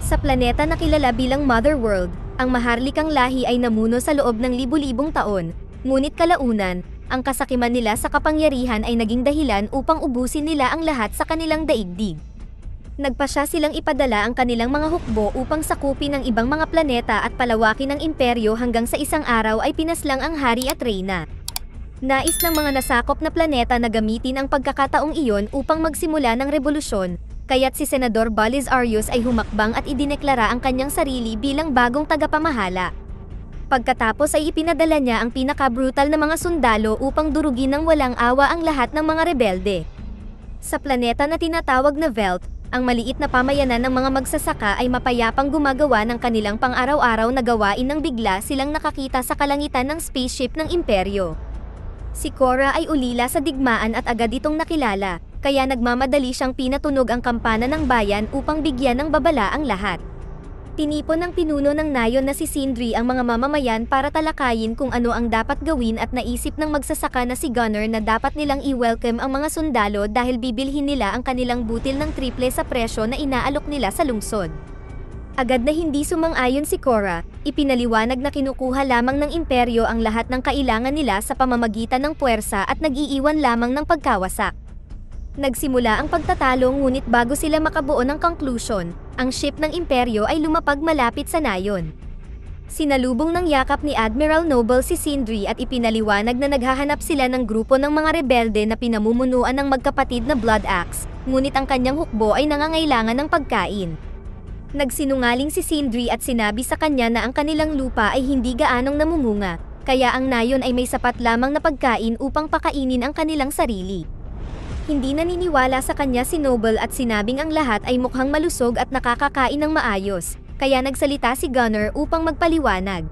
Sa planeta na kilala bilang Mother World, ang maharlikang lahi ay namuno sa loob ng libu-libong taon, ngunit kalaunan, ang kasakiman nila sa kapangyarihan ay naging dahilan upang ubusin nila ang lahat sa kanilang daigdig. Nagpasya silang ipadala ang kanilang mga hukbo upang sakupin ang ibang mga planeta at palawakin ang imperyo hanggang sa isang araw ay pinaslang ang hari at reyna. Nais ng mga nasakop na planeta na gamitin ang pagkakataong iyon upang magsimula ng revolusyon, kaya't si Senador Balizarius ay humakbang at idineklara ang kanyang sarili bilang bagong tagapamahala. Pagkatapos ay ipinadala niya ang pinaka-brutal na mga sundalo upang durugin ng walang awa ang lahat ng mga rebelde. Sa planeta na tinatawag na Velt, ang maliit na pamayanan ng mga magsasaka ay mapayapang gumagawa ng kanilang pang-araw-araw na gawain nang bigla silang nakakita sa kalangitan ng spaceship ng imperyo. Si Korra ay ulila sa digmaan at agad itong nakilala, kaya nagmamadali siyang pinatunog ang kampana ng bayan upang bigyan ng babala ang lahat. Tinipon ng pinuno ng nayon na si Sindri ang mga mamamayan para talakayin kung ano ang dapat gawin at naisip ng magsasaka na si Gunner na dapat nilang i-welcome ang mga sundalo dahil bibilhin nila ang kanilang butil ng triple sa presyo na inaalok nila sa lungsod. Agad na hindi sumang-ayon si Korra, ipinaliwanag na kinukuha lamang ng imperyo ang lahat ng kailangan nila sa pamamagitan ng puwersa at nag-iiwan lamang ng pagkawasak. Nagsimula ang pagtatalo ngunit bago sila makabuo ng conclusion, ang ship ng imperyo ay lumapag malapit sa nayon. Sinalubong ng yakap ni Admiral Noble si Sindri at ipinaliwanag na naghahanap sila ng grupo ng mga rebelde na pinamumunuan ng magkapatid na Blood Axe, ngunit ang kanyang hukbo ay nangangailangan ng pagkain. Nagsinungaling si Sindri at sinabi sa kanya na ang kanilang lupa ay hindi gaanong namumunga, kaya ang nayon ay may sapat lamang na pagkain upang pakainin ang kanilang sarili. Hindi naniniwala sa kanya si Noble at sinabing ang lahat ay mukhang malusog at nakakakain ng maayos, kaya nagsalita si Gunner upang magpaliwanag.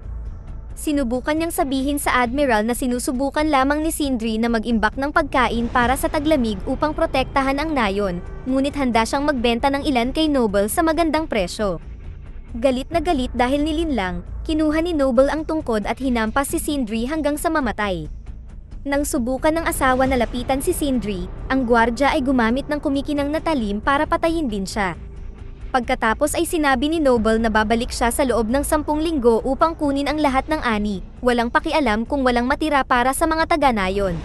Sinubukan niyang sabihin sa Admiral na sinusubukan lamang ni Sindri na mag-imbak ng pagkain para sa taglamig upang protektahan ang nayon, ngunit handa siyang magbenta ng ilan kay Noble sa magandang presyo. Galit na galit dahil nilinlang, kinuha ni Noble ang tungkod at hinampas si Sindri hanggang sa mamatay. Nang subukan ng asawa na lapitan si Sindri, ang gwardya ay gumamit ng kumikinang na talim para patayin din siya. Pagkatapos ay sinabi ni Noble na babalik siya sa loob ng 10 linggo upang kunin ang lahat ng ani, walang pakialam kung walang matira para sa mga taga-nayon.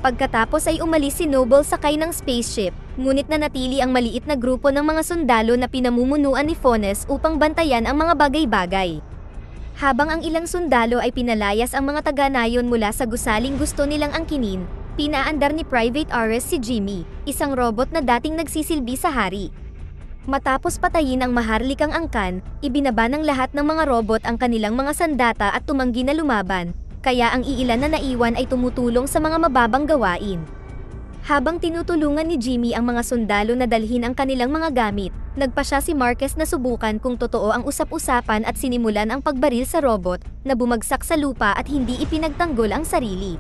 Pagkatapos ay umalis si Noble sakay ng spaceship, ngunit nanatili ang maliit na grupo ng mga sundalo na pinamumunuan ni Fones upang bantayan ang mga bagay-bagay. Habang ang ilang sundalo ay pinalayas ang mga taga-nayon mula sa gusaling gusto nilang angkinin, pinaandar ni Private Ares si Jimmy, isang robot na dating nagsisilbi sa hari. Matapos patayin ang maharlikang angkan, ibinaba ng lahat ng mga robot ang kanilang mga sandata at tumanggi na lumaban, kaya ang iilan na naiwan ay tumutulong sa mga mababang gawain. Habang tinutulungan ni Jimmy ang mga sundalo na dalhin ang kanilang mga gamit, nagpasya si Marquez na subukan kung totoo ang usap-usapan at sinimulan ang pagbaril sa robot na bumagsak sa lupa at hindi ipinagtanggol ang sarili.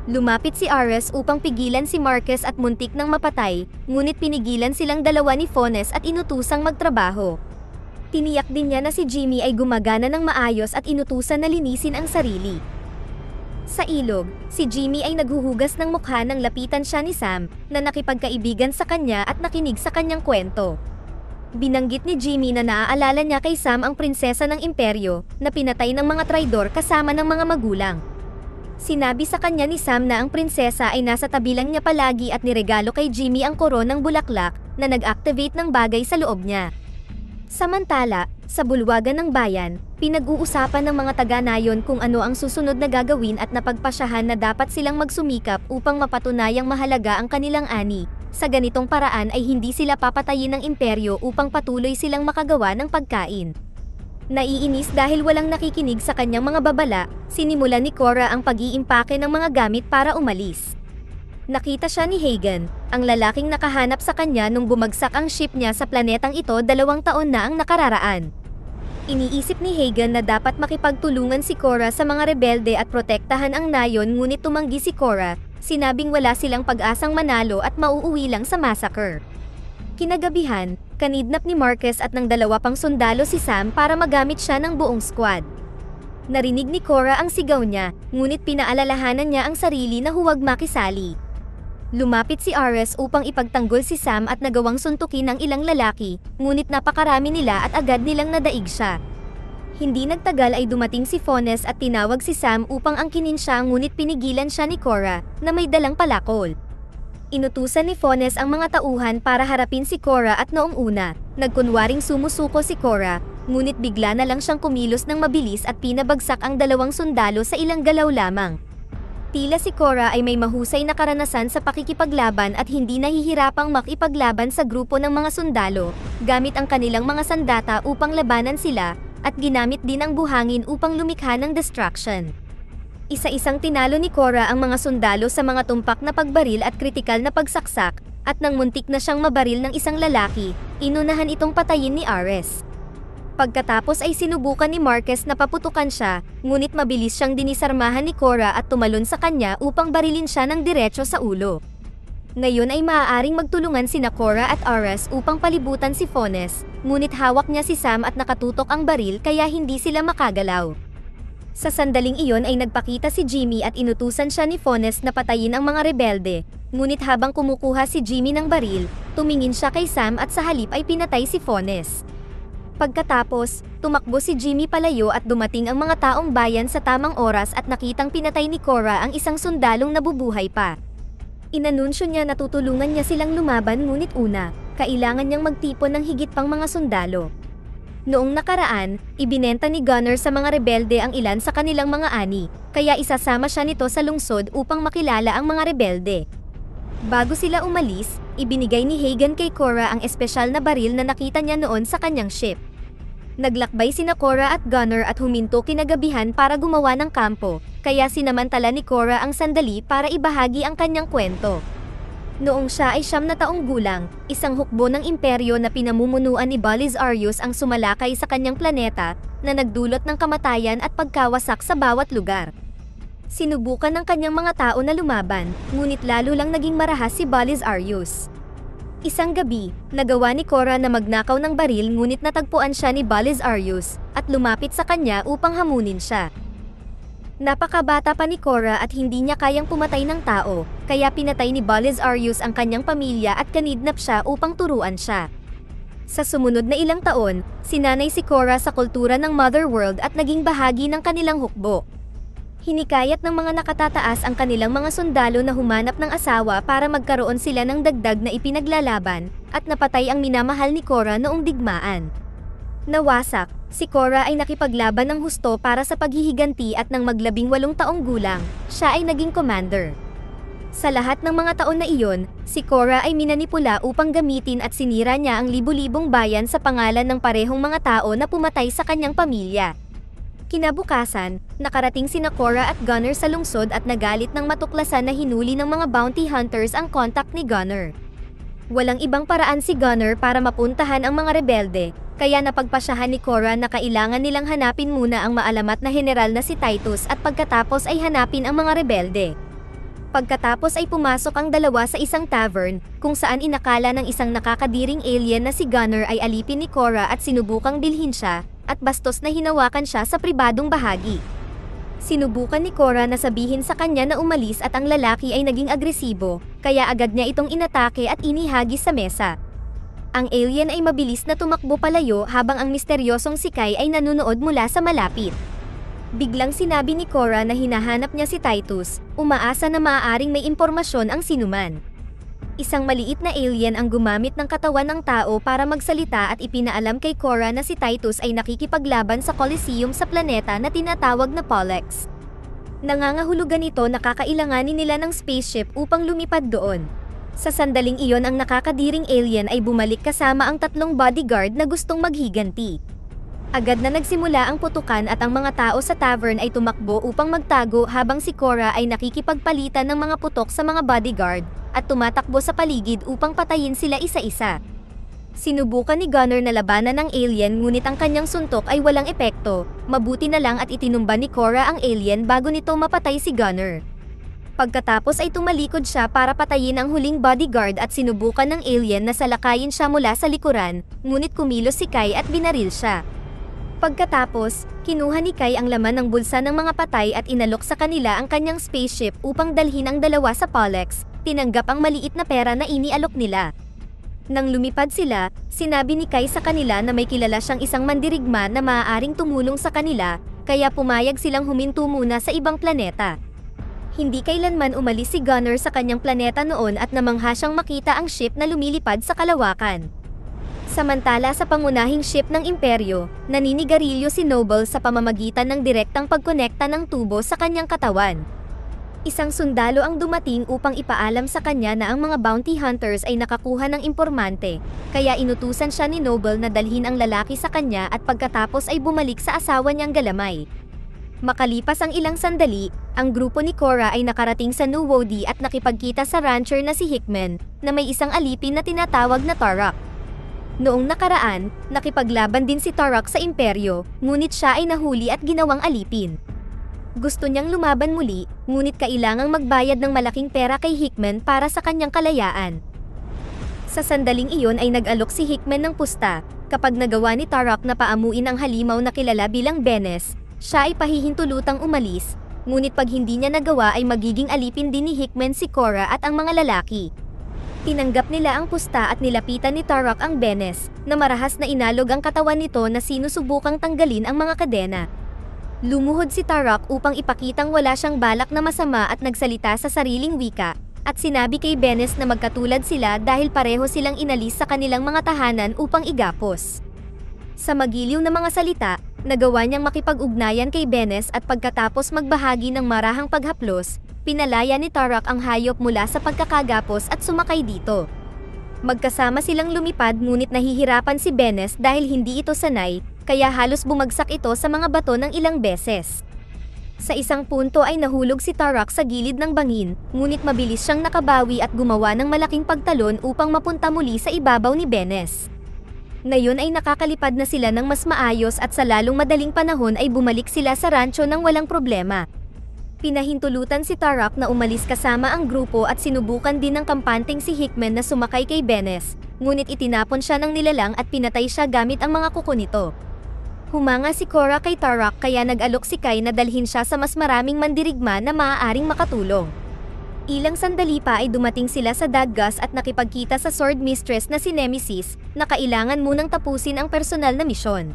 Lumapit si Ares upang pigilan si Marquez at muntik nang mapatay, ngunit pinigilan silang dalawa ni Fones at inutusang magtrabaho. Tiniyak din niya na si Jimmy ay gumagana ng maayos at inutusan na linisin ang sarili. Sa ilog, si Jimmy ay naghuhugas ng mukha nang lapitan siya ni Sam, na nakipagkaibigan sa kanya at nakinig sa kanyang kwento. Binanggit ni Jimmy na naaalala niya kay Sam ang prinsesa ng imperyo, na pinatay ng mga traidor kasama ng mga magulang. Sinabi sa kanya ni Sam na ang prinsesa ay nasa tabi lang niya palagi at niregalo kay Jimmy ang koronang bulaklak na nag-activate ng bagay sa loob niya. Samantala, sa bulwagan ng bayan, pinag-uusapan ng mga taga-nayon kung ano ang susunod na gagawin at napagpasyahan na dapat silang magsumikap upang mapatunayang mahalaga ang kanilang ani. Sa ganitong paraan ay hindi sila papatayin ng imperyo upang patuloy silang makagawa ng pagkain. Naiinis dahil walang nakikinig sa kanyang mga babala, sinimulan ni Korra ang pag-iimpake ng mga gamit para umalis. Nakita siya ni Hagen, ang lalaking nakahanap sa kanya nung bumagsak ang ship niya sa planetang ito 2 taon na ang nakararaan. Iniisip ni Hagen na dapat makipagtulungan si Korra sa mga rebelde at protektahan ang nayon ngunit tumanggi si Korra, sinabing wala silang pag-asang manalo at mauuwi lang sa massacre. Kinagabihan, kanidnap ni Marquez at ng 2 pang sundalo si Sam para magamit siya ng buong squad. Narinig ni Korra ang sigaw niya, ngunit pinaalalahanan niya ang sarili na huwag makisali. Lumapit si Ares upang ipagtanggol si Sam at nagawang suntukin ng ilang lalaki, ngunit napakarami nila at agad nilang nadaig siya. Hindi nagtagal ay dumating si Fones at tinawag si Sam upang angkinin siya, ngunit pinigilan siya ni Cora, na may dalang palakol. Inutusan ni Fones ang mga tauhan para harapin si Cora at noong una, nagkunwaring sumusuko si Cora, ngunit bigla na lang siyang kumilos ng mabilis at pinabagsak ang dalawang sundalo sa ilang galaw lamang. Tila si Cora ay may mahusay na karanasan sa pakikipaglaban at hindi nahihirapang makipaglaban sa grupo ng mga sundalo, gamit ang kanilang mga sandata upang labanan sila, at ginamit din ang buhangin upang lumikha ng distraction. Isa-isang tinalo ni Cora ang mga sundalo sa mga tumpak na pagbaril at kritikal na pagsaksak, at nang muntik na siyang mabaril ng isang lalaki, inunahan itong patayin ni Ares. Pagkatapos ay sinubukan ni Marquez na paputukan siya, ngunit mabilis siyang dinisarmahan ni Cora at tumalon sa kanya upang barilin siya ng diretso sa ulo. Ngayon ay maaaring magtulungan sina Cora at Ares upang palibutan si Fones, ngunit hawak niya si Sam at nakatutok ang baril kaya hindi sila makagalaw. Sa sandaling iyon ay nagpakita si Jimmy at inutusan siya ni Fones na patayin ang mga rebelde, ngunit habang kumukuha si Jimmy ng baril, tumingin siya kay Sam at sa halip ay pinatay si Fones. Pagkatapos, tumakbo si Jimmy palayo at dumating ang mga taong bayan sa tamang oras at nakitang pinatay ni Cora ang isang sundalong nabubuhay pa. Inanunsyo niya na tutulungan niya silang lumaban, ngunit una, kailangan niyang magtipon ng higit pang mga sundalo. Noong nakaraan, ibinenta ni Gunner sa mga rebelde ang ilan sa kanilang mga ani, kaya isasama siya nito sa lungsod upang makilala ang mga rebelde. Bago sila umalis, ibinigay ni Hagen kay Cora ang espesyal na baril na nakita niya noon sa kanyang ship. Naglakbay sina Cora at Gunner at huminto kinagabihan para gumawa ng kampo, kaya sinamantala ni Cora ang sandali para ibahagi ang kanyang kwento. Noong siya ay 9 na taong gulang, isang hukbo ng imperyo na pinamumunuan ni Balisarius ang sumalakay sa kanyang planeta, na nagdulot ng kamatayan at pagkawasak sa bawat lugar. Sinubukan ng kanyang mga tao na lumaban, ngunit lalo lang naging marahas si Balisarius. Isang gabi, nagawa ni Cora na magnakaw ng baril, ngunit natagpuan siya ni Balisarius, at lumapit sa kanya upang hamunin siya. Napakabata pa ni Cora at hindi niya kayang pumatay ng tao, kaya pinatay ni Balisarius ang kanyang pamilya at kanidnap siya upang turuan siya. Sa sumunod na ilang taon, sinanay si Cora sa kultura ng Mother World at naging bahagi ng kanilang hukbo. Hinikayat ng mga nakatataas ang kanilang mga sundalo na humanap ng asawa para magkaroon sila ng dagdag na ipinaglalaban, at napatay ang minamahal ni Cora noong digmaan. Nawasak, si Cora ay nakipaglaban ng husto para sa paghihiganti at nang mag-18 taong gulang, siya ay naging commander. Sa lahat ng mga taon na iyon, si Cora ay minanipula upang gamitin at sinira niya ang libu-libong bayan sa pangalan ng parehong mga tao na pumatay sa kanyang pamilya. Kinabukasan, nakarating sina Cora at Gunner sa lungsod at nagalit ng matuklasan na hinuli ng mga bounty hunters ang contact ni Gunner. Walang ibang paraan si Gunner para mapuntahan ang mga rebelde, kaya napagpasyahan ni Cora na kailangan nilang hanapin muna ang maalamat na general na si Titus at pagkatapos ay hanapin ang mga rebelde. Pagkatapos ay pumasok ang dalawa sa isang tavern, kung saan inakala ng isang nakakadiring alien na si Gunner ay alipin ni Cora at sinubukang bilhin siya, at bastos na hinawakan siya sa pribadong bahagi. Sinubukan ni Cora na sabihin sa kanya na umalis at ang lalaki ay naging agresibo, kaya agad niya itong inatake at inihagis sa mesa. Ang alien ay mabilis na tumakbo palayo habang ang misteryosong si Kai ay nanunood mula sa malapit. Biglang sinabi ni Cora na hinahanap niya si Titus, umaasa na maaaring may impormasyon ang sinuman. Isang maliit na alien ang gumamit ng katawan ng tao para magsalita at ipinaalam kay Cora na si Titus ay nakikipaglaban sa Coliseum sa planeta na tinatawag na Pollux. Nangangahulugan ito na kakailanganin nila ng spaceship upang lumipad doon. Sa sandaling iyon ang nakakadiring alien ay bumalik kasama ang 3 bodyguard na gustong maghiganti. Agad na nagsimula ang putukan at ang mga tao sa tavern ay tumakbo upang magtago habang si Cora ay nakikipagpalitan ng mga putok sa mga bodyguard at tumatakbo sa paligid upang patayin sila isa-isa. Sinubukan ni Gunner na labanan ng alien, ngunit ang kanyang suntok ay walang epekto, mabuti na lang at itinumba ni Cora ang alien bago nito mapatay si Gunner. Pagkatapos ay tumalikod siya para patayin ang huling bodyguard at sinubukan ng alien na salakayin siya mula sa likuran, ngunit kumilos si Kai at binaril siya. Pagkatapos, kinuha ni Kai ang laman ng bulsa ng mga patay at inalok sa kanila ang kanyang spaceship upang dalhin ang dalawa sa Pollux, tinanggap ang maliit na pera na inialok nila. Nang lumipad sila, sinabi ni Kai sa kanila na may kilala siyang isang mandirigma na maaaring tumulong sa kanila, kaya pumayag silang huminto muna sa ibang planeta. Hindi kailanman umalis si Gunner sa kanyang planeta noon at namangha siyang makita ang ship na lumilipad sa kalawakan. Samantala sa pangunahing ship ng Imperyo, naninigarilyo si Noble sa pamamagitan ng direktang pagkonekta ng tubo sa kanyang katawan. Isang sundalo ang dumating upang ipaalam sa kanya na ang mga bounty hunters ay nakakuha ng impormante, kaya inutusan siya ni Noble na dalhin ang lalaki sa kanya at pagkatapos ay bumalik sa asawa niyang galamay. Makalipas ang ilang sandali, ang grupo ni Korra ay nakarating sa New Wodi at nakipagkita sa rancher na si Hickman, na may isang alipin na tinatawag na Tarak. Noong nakaraan, nakipaglaban din si Tarak sa Imperyo, ngunit siya ay nahuli at ginawang alipin. Gusto niyang lumaban muli, ngunit kailangang magbayad ng malaking pera kay Hickman para sa kanyang kalayaan. Sa sandaling iyon ay nag-alok si Hickman ng pusta. Kapag nagawa ni Tarak na paamuin ang halimaw na kilala bilang Benes, siya ay pahihintulutang umalis, ngunit pag hindi niya nagawa ay magiging alipin din ni Hickman si Korra at ang mga lalaki. Tinanggap nila ang pusta at nilapitan ni Tarak ang Benes, na marahas na inalog ang katawan nito na sinusubukang tanggalin ang mga kadena. Lumuhod si Tarak upang ipakitang wala siyang balak na masama at nagsalita sa sariling wika, at sinabi kay Benes na magkatulad sila dahil pareho silang inalis sa kanilang mga tahanan upang igapos. Sa magiliw na mga salita, nagawa niyang makipag-ugnayan kay Benes at pagkatapos magbahagi ng marahang paghaplos, pinalaya ni Tarak ang hayop mula sa pagkakagapos at sumakay dito. Magkasama silang lumipad ngunit nahihirapan si Benes dahil hindi ito sanay, kaya halos bumagsak ito sa mga bato ng ilang beses. Sa isang punto ay nahulog si Tarak sa gilid ng bangin, ngunit mabilis siyang nakabawi at gumawa ng malaking pagtalon upang mapunta muli sa ibabaw ni Benes. Ngayon ay nakakalipad na sila ng mas maayos at sa lalong madaling panahon ay bumalik sila sa rancho ng walang problema. Pinahintulutan si Tarak na umalis kasama ang grupo at sinubukan din ng kampanteng si Hickman na sumakay kay Benes, ngunit itinapon siya ng nilalang at pinatay siya gamit ang mga kuko nito. Humanga si Korra kay Tarak kaya nag-alok si Kai na dalhin siya sa mas maraming mandirigma na maaaring makatulong. Ilang sandali pa ay dumating sila sa Daggas at nakipagkita sa Sword Mistress na si Nemesis, na kailangan munang tapusin ang personal na misyon.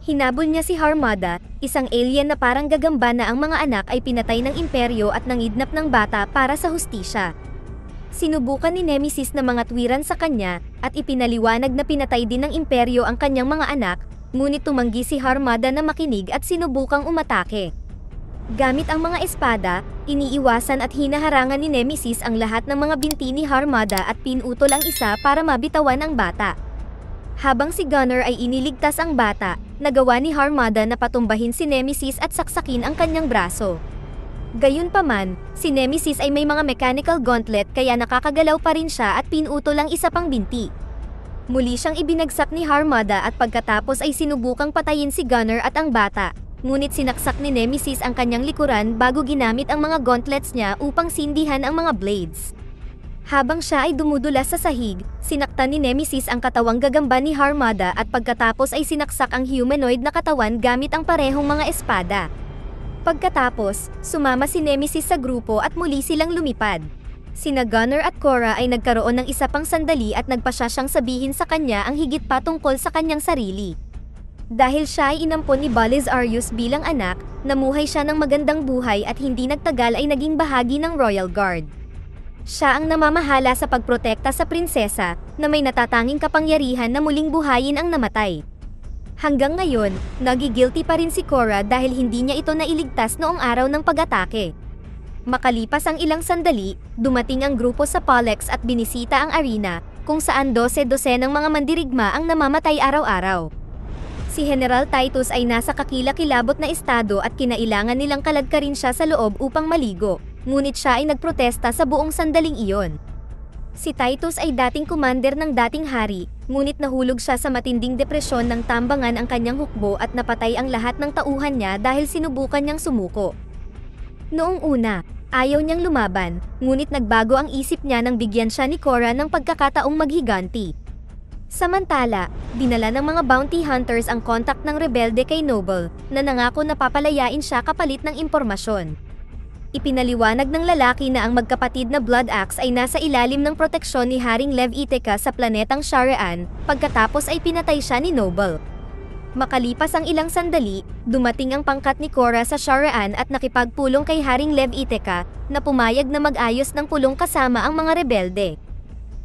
Hinabol niya si Harmada, isang alien na parang gagamba na ang mga anak ay pinatay ng Imperyo at nangidnap ng bata para sa hustisya. Sinubukan ni Nemesis na mga tuwiran sa kanya, at ipinaliwanag na pinatay din ng Imperyo ang kanyang mga anak, ngunit tumanggi si Harmada na makinig at sinubukang umatake. Gamit ang mga espada, iniiwasan at hinaharangan ni Nemesis ang lahat ng mga binti ni Harmada at pinutol ang isa para mabitawan ang bata. Habang si Gunner ay iniligtas ang bata, nagawa ni Harmada na patumbahin si Nemesis at saksakin ang kanyang braso. Gayunpaman, si Nemesis ay may mga mechanical gauntlet kaya nakakagalaw pa rin siya at pinutol ang isa pang binti. Muli siyang ibinagsak ni Harmada at pagkatapos ay sinubukang patayin si Gunner at ang bata, ngunit sinaksak ni Nemesis ang kanyang likuran bago ginamit ang mga gauntlets niya upang sindihan ang mga blades. Habang siya ay dumudulas sa sahig, sinaktan ni Nemesis ang katawang gagamba ni Harmada at pagkatapos ay sinaksak ang humanoid na katawan gamit ang parehong mga espada. Pagkatapos, sumama si Nemesis sa grupo at muli silang lumipad. Sina Gunner at Korra ay nagkaroon ng isa pang sandali at nagpasya siyang sabihin sa kanya ang higit pa tungkol sa kanyang sarili. Dahil siya ay inampon ni Balizarius bilang anak, namuhay siya ng magandang buhay at hindi nagtagal ay naging bahagi ng Royal Guard. Siya ang namamahala sa pagprotekta sa prinsesa, na may natatanging kapangyarihan na muling buhayin ang namatay. Hanggang ngayon, nagigilty pa rin si Korra dahil hindi niya ito nailigtas noong araw ng pag-atake. Makalipas ang ilang sandali, dumating ang grupo sa Polex at binisita ang arena, kung saan 12-12 ng mga mandirigma ang namamatay araw-araw. Si General Titus ay nasa kakilakilabot na estado at kinailangan nilang kaladkarin siya sa loob upang maligo, ngunit siya ay nagprotesta sa buong sandaling iyon. Si Titus ay dating commander ng dating hari, ngunit nahulog siya sa matinding depresyon ng tambangan ang kanyang hukbo at napatay ang lahat ng tauhan niya dahil sinubukan niyang sumuko. Noong una, ayaw niyang lumaban, ngunit nagbago ang isip niya nang bigyan siya ni Korra ng pagkakataong maghiganti. Samantala, dinala ng mga bounty hunters ang kontak ng rebelde kay Noble, na nangako na papalayain siya kapalit ng impormasyon. Ipinaliwanag ng lalaki na ang magkapatid na Blood Axe ay nasa ilalim ng proteksyon ni Haring Lev Iteka sa planetang Sharian, pagkatapos ay pinatay siya ni Noble. Makalipas ang ilang sandali, dumating ang pangkat ni Korra sa Sharian at nakipagpulong kay Haring Lev Iteka, na pumayag na mag-ayos ng pulong kasama ang mga rebelde.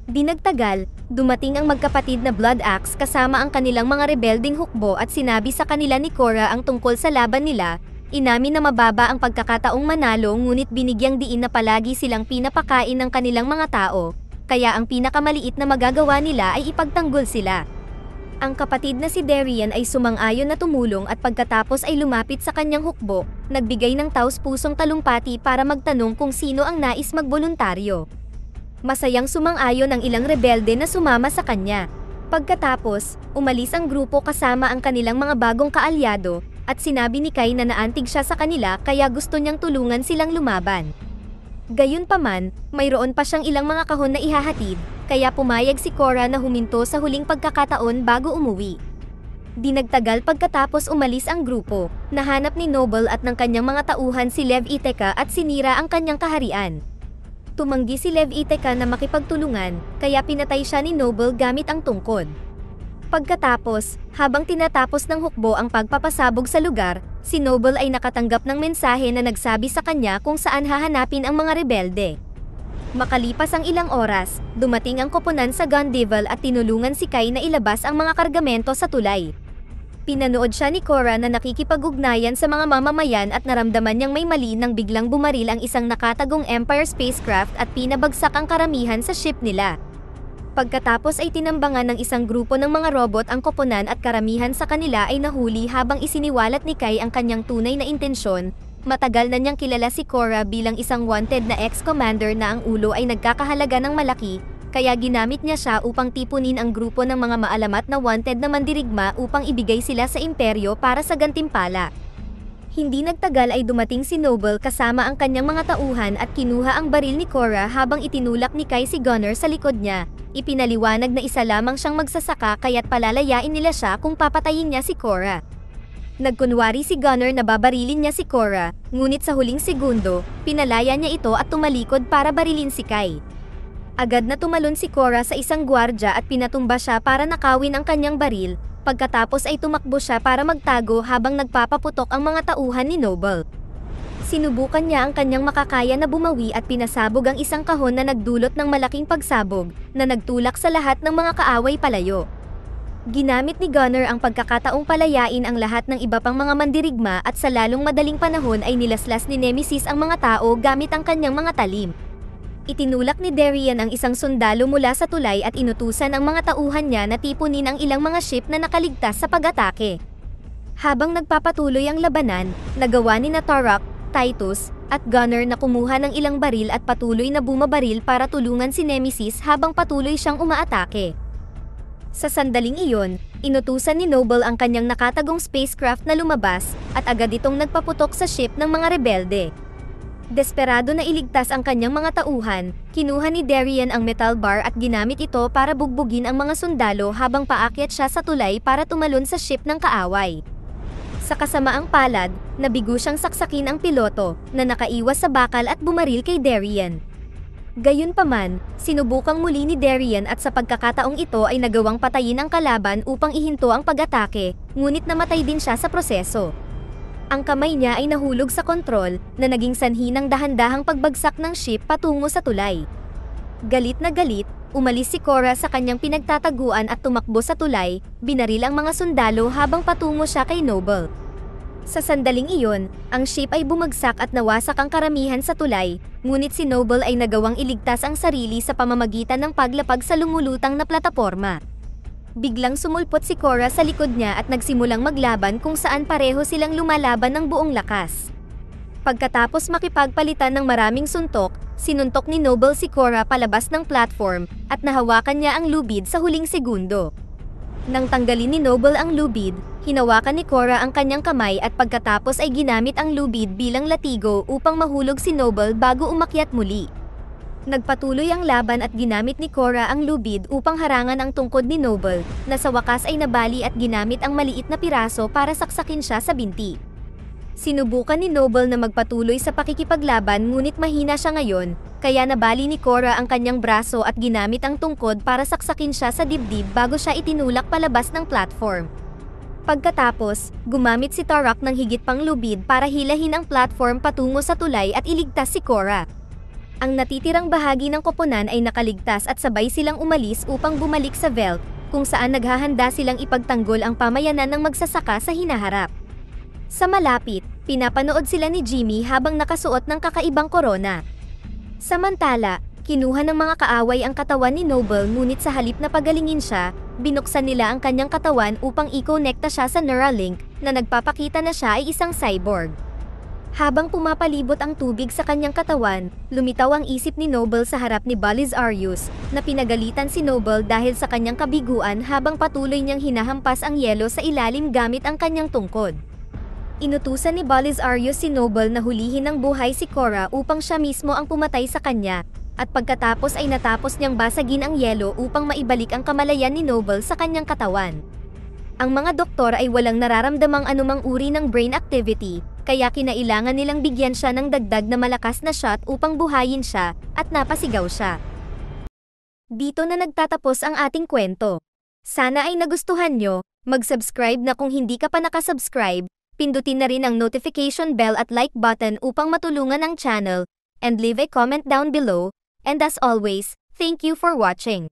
Di nagtagal, dumating ang magkapatid na Blood Axe kasama ang kanilang mga rebelding hukbo at sinabi sa kanila ni Korra ang tungkol sa laban nila. Inamin na mababa ang pagkakataong manalo ngunit binigyang diin na palagi silang pinapakain ng kanilang mga tao, kaya ang pinakamaliit na magagawa nila ay ipagtanggol sila. Ang kapatid na si Darien ay sumang-ayon na tumulong at pagkatapos ay lumapit sa kanyang hukbo, nagbigay ng taus-pusong talumpati para magtanong kung sino ang nais magboluntaryo. Masayang sumang-ayon ang ilang rebelde na sumama sa kanya. Pagkatapos, umalis ang grupo kasama ang kanilang mga bagong kaalyado, at sinabi ni Kai na naantig siya sa kanila kaya gusto niyang tulungan silang lumaban. Gayunpaman, mayroon pa siyang ilang mga kahon na ihahatid, kaya pumayag si Korra na huminto sa huling pagkakataon bago umuwi. Di nagtagal pagkatapos umalis ang grupo, nahanap ni Noble at ng kanyang mga tauhan si Lev Iteka at sinira ang kanyang kaharian. Tumanggi si Lev Iteka na makipagtulungan, kaya pinatay siya ni Noble gamit ang tungkod. Pagkatapos, habang tinatapos ng hukbo ang pagpapasabog sa lugar, si Noble ay nakatanggap ng mensahe na nagsabi sa kanya kung saan hahanapin ang mga rebelde. Makalipas ang ilang oras, dumating ang koponan sa Gun Devil at tinulungan si Kai na ilabas ang mga kargamento sa tulay. Pinanood siya ni Korra na nakikipag-ugnayan sa mga mamamayan at naramdaman niyang may mali nang biglang bumaril ang isang nakatagong Empire spacecraft at pinabagsak ang karamihan sa ship nila. Pagkatapos ay tinambangan ng isang grupo ng mga robot ang koponan at karamihan sa kanila ay nahuli habang isiniwalat ni Kai ang kanyang tunay na intensyon. Matagal na niyang kilala si Korra bilang isang wanted na ex-commander na ang ulo ay nagkakahalaga ng malaki, kaya ginamit niya siya upang tipunin ang grupo ng mga maalamat na wanted na mandirigma upang ibigay sila sa imperyo para sa gantimpala. Hindi nagtagal ay dumating si Noble kasama ang kanyang mga tauhan at kinuha ang baril ni Korra habang itinulak ni Kai si Gunner sa likod niya. Ipinaliwanag na isa lamang siyang magsasaka kaya't palalayain nila siya kung papatayin niya si Korra. Nagkunwari si Gunner na babarilin niya si Korra, ngunit sa huling segundo, pinalaya niya ito at tumalikod para barilin si Kai. Agad na tumalon si Korra sa isang gwardya at pinatumba siya para nakawin ang kanyang baril, pagkatapos ay tumakbo siya para magtago habang nagpapaputok ang mga tauhan ni Noble. Sinubukan niya ang kanyang makakaya na bumawi at pinasabog ang isang kahon na nagdulot ng malaking pagsabog, na nagtulak sa lahat ng mga kaaway palayo. Ginamit ni Gunner ang pagkakataong palayain ang lahat ng iba pang mga mandirigma at sa lalong madaling panahon ay nilaslas ni Nemesis ang mga tao gamit ang kanyang mga talim. Itinulak ni Darien ang isang sundalo mula sa tulay at inutusan ang mga tauhan niya na tipunin ang ilang mga ship na nakaligtas sa pag-atake. Habang nagpapatuloy ang labanan, nagawa ni Tarak, Titus, at Gunner na kumuha ng ilang baril at patuloy na bumabaril para tulungan si Nemesis habang patuloy siyang umaatake. Sa sandaling iyon, inutusan ni Noble ang kanyang nakatagong spacecraft na lumabas at agad itong nagpaputok sa ship ng mga rebelde. Desperado na iligtas ang kanyang mga tauhan, kinuha ni Darien ang metal bar at ginamit ito para bugbugin ang mga sundalo habang paakyat siya sa tulay para tumalon sa ship ng kaaway. Sa kasamaang palad, nabigo siyang saksakin ang piloto, na nakaiwas sa bakal at bumaril kay Darien. Gayunpaman, sinubukang muli ni Darien at sa pagkakataong ito ay nagawang patayin ang kalaban upang ihinto ang pag-atake, ngunit namatay din siya sa proseso. Ang kamay niya ay nahulog sa kontrol, na naging sanhi ng dahan-dahang pagbagsak ng ship patungo sa tulay. Galit na galit, umalis si Korra sa kanyang pinagtataguan at tumakbo sa tulay, binaril ang mga sundalo habang patungo siya kay Noble. Sa sandaling iyon, ang ship ay bumagsak at nawasak ang karamihan sa tulay, ngunit si Noble ay nagawang iligtas ang sarili sa pamamagitan ng paglapag sa lumulutang na plataporma. Biglang sumulpot si Korra sa likod niya at nagsimulang maglaban kung saan pareho silang lumalaban ng buong lakas. Pagkatapos makipagpalitan ng maraming suntok, sinuntok ni Noble si Korra palabas ng platform at nahawakan niya ang lubid sa huling segundo. Nang tanggalin ni Noble ang lubid, hinawakan ni Korra ang kanyang kamay at pagkatapos ay ginamit ang lubid bilang latigo upang mahulog si Noble bago umakyat muli. Nagpatuloy ang laban at ginamit ni Korra ang lubid upang harangan ang tungkod ni Noble, na sa wakas ay nabali at ginamit ang maliit na piraso para saksakin siya sa binti. Sinubukan ni Noble na magpatuloy sa pakikipaglaban ngunit mahina siya ngayon, kaya nabali ni Korra ang kanyang braso at ginamit ang tungkod para saksakin siya sa dibdib bago siya itinulak palabas ng platform. Pagkatapos, gumamit si Tarak ng higit pang lubid para hilahin ang platform patungo sa tulay at iligtas si Korra. Ang natitirang bahagi ng koponan ay nakaligtas at sabay silang umalis upang bumalik sa Veld, kung saan naghahanda silang ipagtanggol ang pamayanan ng magsasaka sa hinaharap. Sa malapit, pinapanood sila ni Jimmy habang nakasuot ng kakaibang korona. Samantala, kinuha ng mga kaaway ang katawan ni Noble ngunit sa halip na pagalingin siya, binuksan nila ang kanyang katawan upang i-connecta siya sa Neuralink na nagpapakita na siya ay isang cyborg. Habang pumapalibot ang tubig sa kanyang katawan, lumitaw ang isip ni Noble sa harap ni Belisarius, na pinagalitan si Noble dahil sa kanyang kabiguan habang patuloy niyang hinahampas ang yelo sa ilalim gamit ang kanyang tungkod. Inutusan ni Belisarius si Noble na hulihin ng buhay si Korra upang siya mismo ang pumatay sa kanya, at pagkatapos ay natapos niyang basagin ang yelo upang maibalik ang kamalayan ni Noble sa kanyang katawan. Ang mga doktor ay walang nararamdamang anumang uri ng brain activity, kaya kinailangan nilang bigyan siya ng dagdag na malakas na shot upang buhayin siya, at napasigaw siya. Dito na nagtatapos ang ating kwento. Sana ay nagustuhan nyo, mag-subscribe na kung hindi ka pa nakasubscribe, pindutin na rin ang notification bell at like button upang matulungan ang channel, and leave a comment down below, and as always, thank you for watching.